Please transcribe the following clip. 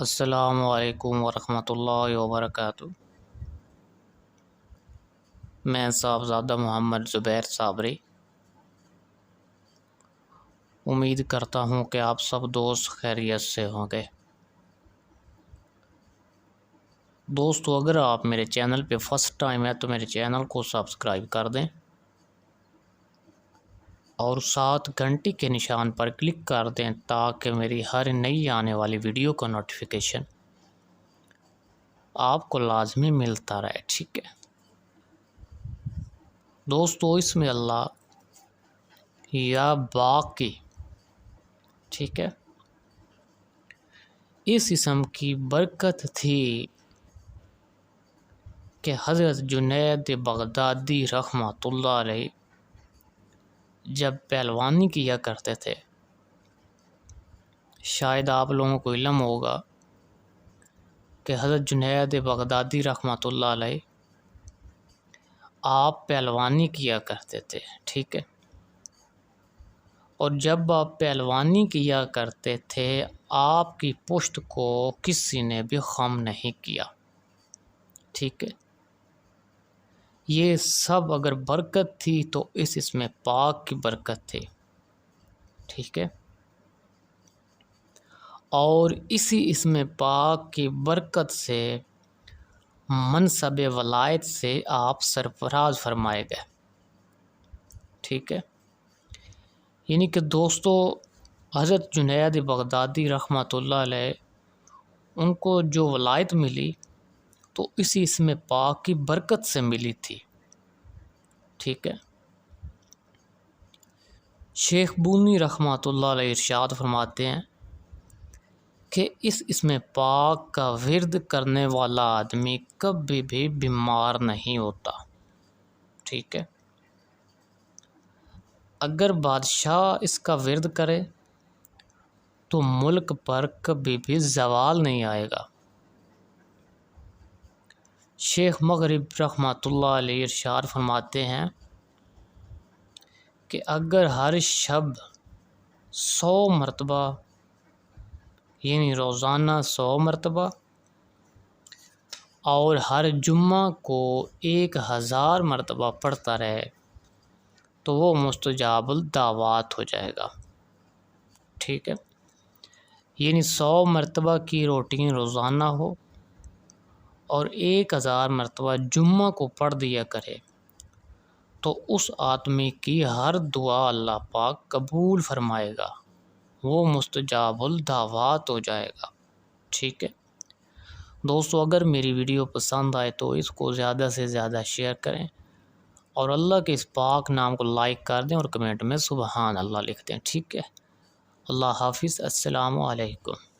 السلام علیکم ورحمۃ اللہ وبرکاتہ۔ میں صاحبزادہ محمد زبیر صابری امید کرتا ہوں کہ آپ سب دوست خیریت سے ہوں گے۔ دوستو، اگر آپ میرے چینل پہ فرسٹ ٹائم ہے تو میرے چینل کو سبسکرائب کر دیں اور ساتھ گھنٹی کے نشان پر کلک کر دیں تاکہ میری ہر نئی آنے والی ویڈیو کا نوٹیفیکیشن آپ کو لازمی ملتا رہے، ٹھیک ہے دوستو۔ اس میں اللہ یا باقی، ٹھیک ہے، اس اسم کی برکت تھی کہ حضرت جنید بغدادی رحمۃ اللہ علیہ جب پہلوانی کیا کرتے تھے، شاید آپ لوگوں کو علم ہوگا کہ حضرت جنید بغدادی رحمۃ اللہ علیہ آپ پہلوانی کیا کرتے تھے، ٹھیک ہے، اور جب آپ پہلوانی کیا کرتے تھے آپ کی پشت کو کسی نے بھی خم نہیں کیا، ٹھیک ہے۔ یہ سب اگر برکت تھی تو اس اسم پاک کی برکت تھی، ٹھیک ہے، اور اسی اسم پاک کی برکت سے منصب ولایت سے آپ سرفراز فرمائے گئے، ٹھیک ہے۔ یعنی کہ دوستو، حضرت جنید بغدادی رحمۃ اللہ علیہ ان کو جو ولایت ملی تو اسی اسم پاک کی برکت سے ملی تھی، ٹھیک ہے۔ شیخ بونی رحمۃ اللہ علیہ ارشاد فرماتے ہیں کہ اس اسم پاک کا ورد کرنے والا آدمی کبھی بھی بیمار نہیں ہوتا، ٹھیک ہے۔ اگر بادشاہ اس کا ورد کرے تو ملک پر کبھی بھی زوال نہیں آئے گا۔ شیخ مغرب رحمۃ اللہ علیہ ارشاد فرماتے ہیں کہ اگر ہر شب 100 مرتبہ یعنی روزانہ 100 مرتبہ اور ہر جمعہ کو 1000 مرتبہ پڑھتا رہے تو وہ مستجاب الدعوات ہو جائے گا، ٹھیک ہے۔ یعنی 100 مرتبہ کی روٹین روزانہ ہو اور 1000 مرتبہ جمعہ کو پڑھ دیا کرے تو اس آدمی کی ہر دعا اللہ پاک قبول فرمائے گا، وہ مستجاب الدعوات ہو جائے گا، ٹھیک ہے دوستو۔ اگر میری ویڈیو پسند آئے تو اس کو زیادہ سے زیادہ شیئر کریں اور اللہ کے اس پاک نام کو لائک کر دیں اور کمنٹ میں سبحان اللہ لکھ دیں، ٹھیک ہے۔ اللہ حافظ، السلام علیکم۔